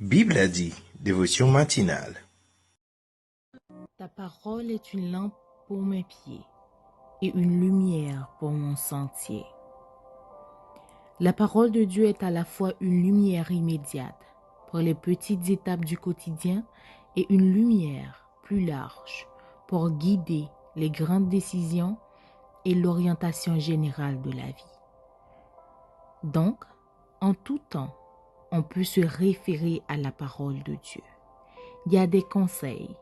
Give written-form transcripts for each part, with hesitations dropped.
Bible a dit, dévotion matinale. Ta parole est une lampe pour mes pieds et une lumière pour mon sentier. La parole de Dieu est à la fois une lumière immédiate pour les petites étapes du quotidien et une lumière plus large pour guider les grandes décisions et l'orientation générale de la vie. Donc, en tout temps, on peut se référer à la parole de Dieu. Il y a des conseils,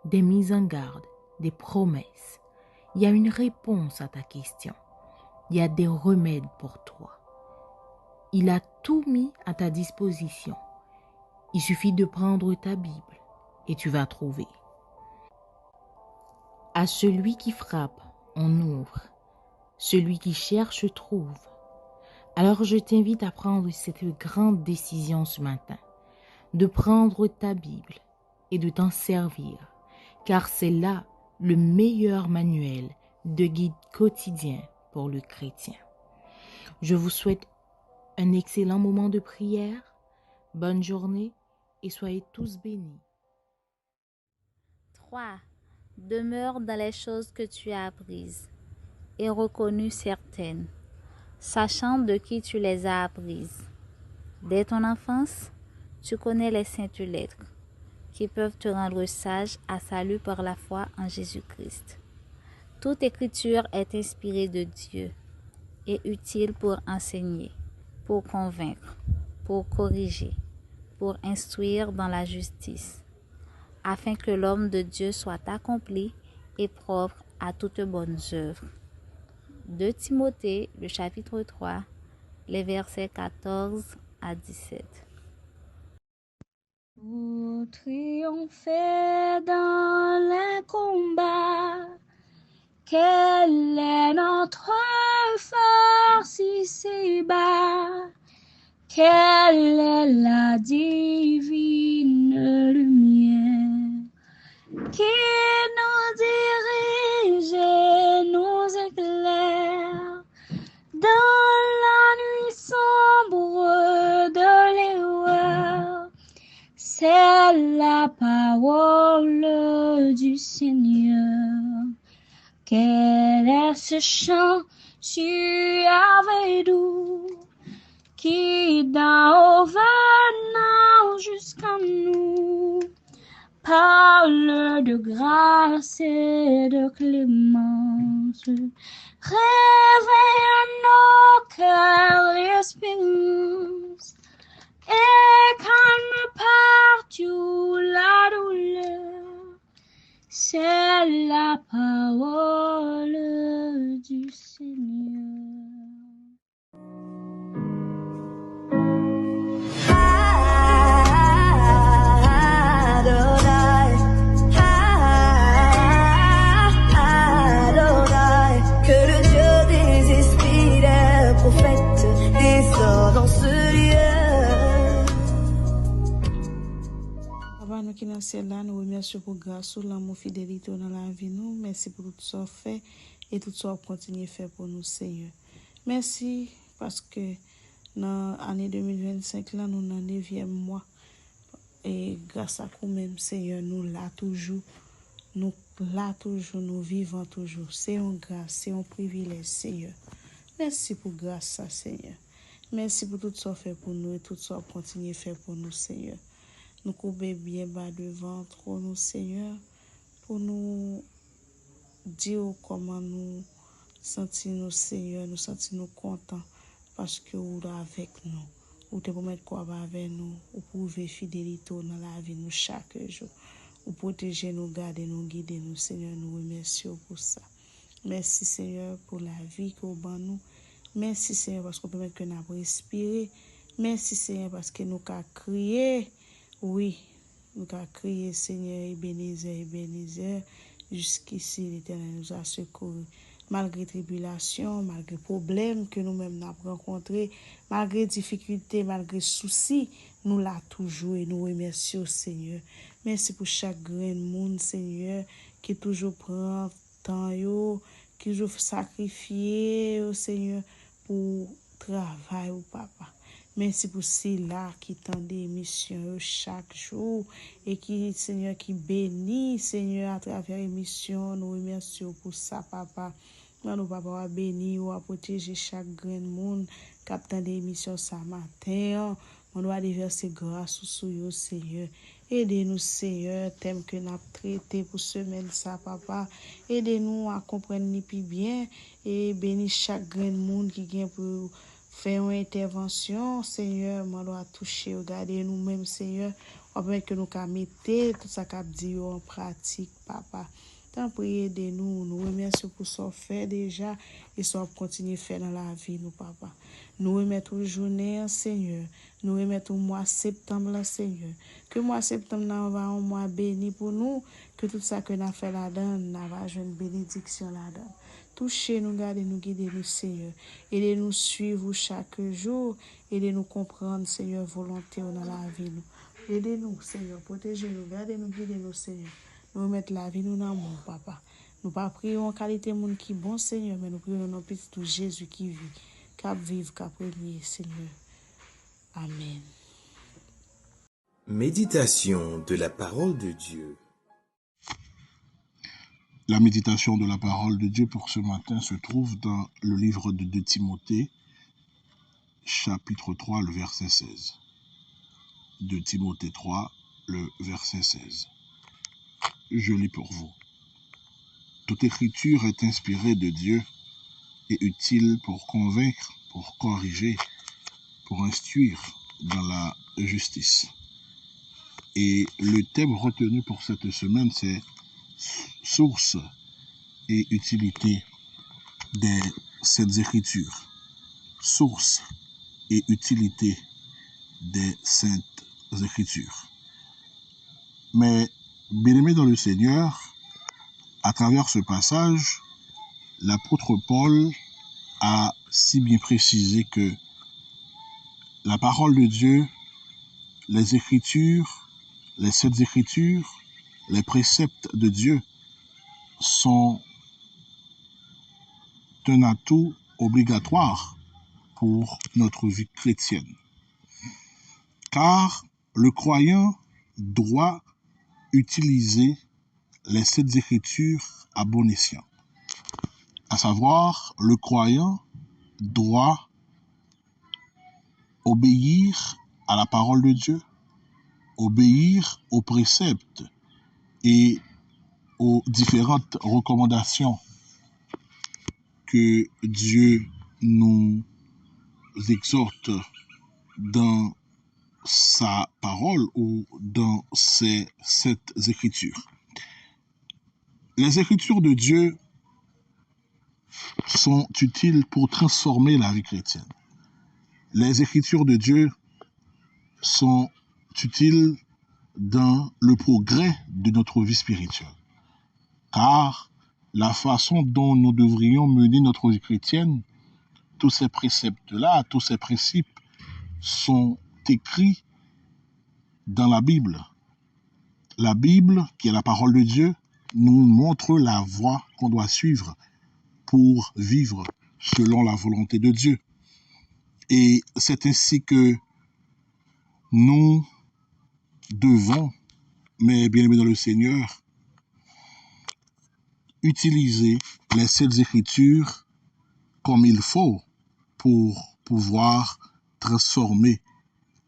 des mises en garde, des promesses. Il y a une réponse à ta question. Il y a des remèdes pour toi. Il a tout mis à ta disposition. Il suffit de prendre ta Bible et tu vas trouver. À celui qui frappe, on ouvre. Celui qui cherche trouve. Alors je t'invite à prendre cette grande décision ce matin, de prendre ta Bible et de t'en servir, car c'est là le meilleur manuel de guide quotidien pour le chrétien. Je vous souhaite un excellent moment de prière, bonne journée et soyez tous bénis. 3. Demeure dans les choses que tu as apprises et reconnues certaines, sachant de qui tu les as apprises. Dès ton enfance, tu connais les saintes lettres qui peuvent te rendre sage à salut par la foi en Jésus-Christ. Toute écriture est inspirée de Dieu et utile pour enseigner, pour convaincre, pour corriger, pour instruire dans la justice, afin que l'homme de Dieu soit accompli et propre à toutes bonnes œuvres. 2 Timothée, le chapitre 3, les versets 14 à 17. Pour triompher dans les combats, quelle est notre force ici-bas? Quelle est la divine lumière qui nous dirige et nous éclaire dans la nuit sombre de l'erreur? C'est la parole du Seigneur. Quel est ce chant suave et doux qui d'en haut venant jusqu'à nous parle de grâce et de clémence, réveille nos cœurs l'espérance et calme partout la douleur. C'est la parole du Seigneur. Que le Dieu des esprits des prophètes descend dans ce lieu. Papa, nous qui dans le ciel là, nous remercions pour grâce, l'amour, fidélité dans la vie nous. Merci pour tout ce fait et tout ce que vous continuez à faire pour nous, Seigneur. Merci parce que dans l'année 2025 là, nous dans le 9e mois. Et grâce à vous-même, Seigneur, nous là toujours. Nous là toujours, nous vivons toujours. C'est une grâce, c'est un privilège, Seigneur. Merci pour grâce, ça, Seigneur. Merci pour tout ce que vous fait pour nous et tout ce que vous continuez à faire pour nous, Seigneur. Nous coupons bien bas devant trop nous, Seigneur, pour nous dire comment nous sentir, Seigneur, nous sentir contents parce que vous êtes avec nous. Vous te promettez quoi avec nous, vous pouvez fidélité dans la vie nous chaque jour. Vous protégez nous, gardez nous, guidez nous, Seigneur, nous remercions pour ça. Merci, Seigneur, pour la vie que vous donnez nous. Merci, Seigneur, parce qu'on permet que nous respirer. Merci, Seigneur, parce que nous avons crié. Oui, nous avons crié, Seigneur, Ebenezer. Jusqu'ici, l'Éternel nous a secourus. Malgré tribulations, malgré problèmes que nous-mêmes avons rencontrés, malgré difficultés, malgré soucis, nous l'avons toujours et nous remercions, Seigneur. Merci pour chaque grain de monde, Seigneur, qui toujours prend temps, qui toujours sacrifie, Seigneur, pour travail, Papa. Merci pour ceux-là qui tendent des émissions chaque jour et qui, Seigneur, qui bénit, Seigneur, à travers l'émission. Nous remercions pour ça, papa. Nous, papa, à bénir ou à protéger chaque grand monde qui attend des émissions ce matin. On doit déverser grâce sur vous, Seigneur. Aidez-nous, Seigneur, thème que nous avons traité pour semaine, ça, papa. Aidez-nous à comprendre ni plus bien et bénir chaque grand monde qui vient pour faire une intervention, Seigneur. On doit toucher, regarder nous-mêmes, Seigneur. On peut que nous mettre tout ça qu'a dit en pratique, papa. Tant prier aidez-nous, nous remercions pour ce fait déjà et ça continuer à faire dans la vie, nous, papa. Nous remettons journée, Seigneur. Nous remettons mois septembre, Seigneur. Que mois septembre va un mois béni pour nous. Que tout ça que nous avons fait là-dedans, nous avons une bénédiction là-dedans. Touchez-nous, gardez-nous, guidez-nous, Seigneur. Aidez-nous suivre chaque jour. Aidez-nous comprendre, Seigneur, volonté dans la vie. Aidez-nous, Seigneur. Protégez-nous, gardez-nous, guidez-nous, Seigneur. Nous remettons la vie, nous dans le monde, papa. Nous pas prions en qualité de monde qui est bon, Seigneur, mais nous prions dans petit tout Jésus qui vit, qui vive, qui régner, Seigneur. Amen. Méditation de la parole de Dieu. La méditation de la parole de Dieu pour ce matin se trouve dans le livre de 2 Timothée, chapitre 3, le verset 16. 2 Timothée 3, le verset 16. Je lis pour vous. Toute écriture est inspirée de Dieu et utile pour convaincre, pour corriger, pour instruire dans la justice. Et le thème retenu pour cette semaine, c'est source et utilité des Saintes Écritures. Source et utilité des Saintes Écritures. Mais, bien-aimés dans le Seigneur, à travers ce passage, l'apôtre Paul a si bien précisé que la parole de Dieu, les Écritures, les Saintes Écritures, les préceptes de Dieu sont un atout obligatoire pour notre vie chrétienne. Car le croyant doit utiliser les Saintes Écritures à bon escient. À savoir, le croyant doit obéir à la parole de Dieu, obéir aux préceptes et aux différentes recommandations que Dieu nous exhorte dans sa parole ou dans ses Saintes Écritures. Les Écritures de Dieu sont utiles pour transformer la vie chrétienne. Les Écritures de Dieu sont utiles dans le progrès de notre vie spirituelle. Car la façon dont nous devrions mener notre vie chrétienne, tous ces préceptes-là, tous ces principes sont écrits dans la Bible. La Bible, qui est la parole de Dieu, nous montre la voie qu'on doit suivre pour vivre selon la volonté de Dieu. Et c'est ainsi que nous devons, mes bien-aimés dans le Seigneur, utiliser les Saintes Écritures comme il faut pour pouvoir transformer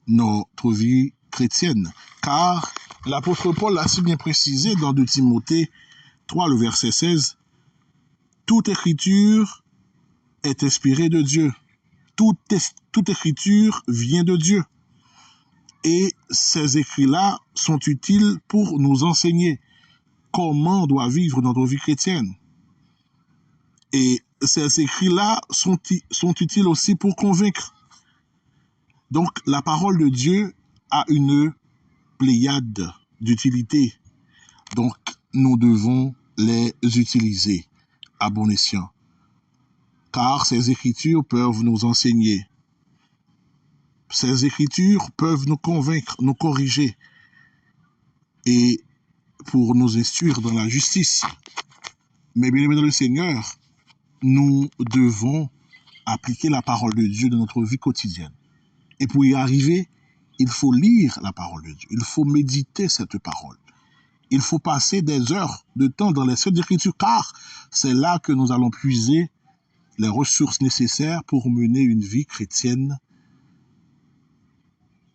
notre vie chrétienne. Car l'apôtre Paul l'a si bien précisé dans 2 Timothée 3, le verset 16, « Toute écriture est inspirée de Dieu. Toute écriture vient de Dieu. Et ces écrits-là sont utiles pour nous enseigner comment on doit vivre notre vie chrétienne. Et ces écrits-là sont utiles aussi pour convaincre. Donc, la parole de Dieu a une pléiade d'utilité. Donc, nous devons les utiliser à bon escient. Car ces écritures peuvent nous enseigner. Ces écritures peuvent nous convaincre, nous corriger et pour nous instruire dans la justice. Mais bien aimés dans le Seigneur, nous devons appliquer la parole de Dieu dans notre vie quotidienne. Et pour y arriver, il faut lire la parole de Dieu. Il faut méditer cette parole. Il faut passer des heures de temps dans les Saintes Écritures, car c'est là que nous allons puiser les ressources nécessaires pour mener une vie chrétienne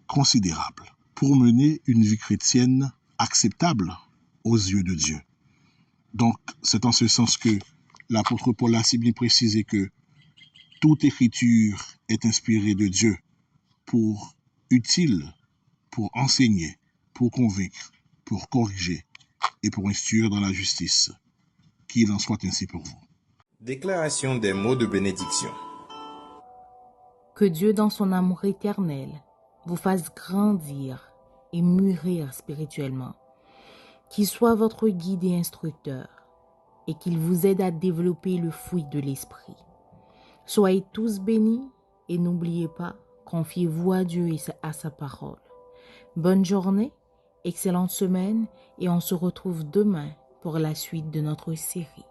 considérable, pour mener une vie chrétienne acceptable aux yeux de Dieu. Donc, c'est en ce sens que l'apôtre Paul a si bien précisé que toute écriture est inspirée de Dieu utile pour enseigner, pour convaincre, pour corriger et pour instruire dans la justice. Qu'il en soit ainsi pour vous. Déclaration des mots de bénédiction. Que Dieu, dans son amour éternel, vous fasse grandir et mûrir spirituellement, qu'il soit votre guide et instructeur, et qu'il vous aide à développer le fruit de l'esprit. Soyez tous bénis et n'oubliez pas, confiez-vous à Dieu et à sa parole. Bonne journée, excellente semaine et on se retrouve demain pour la suite de notre série.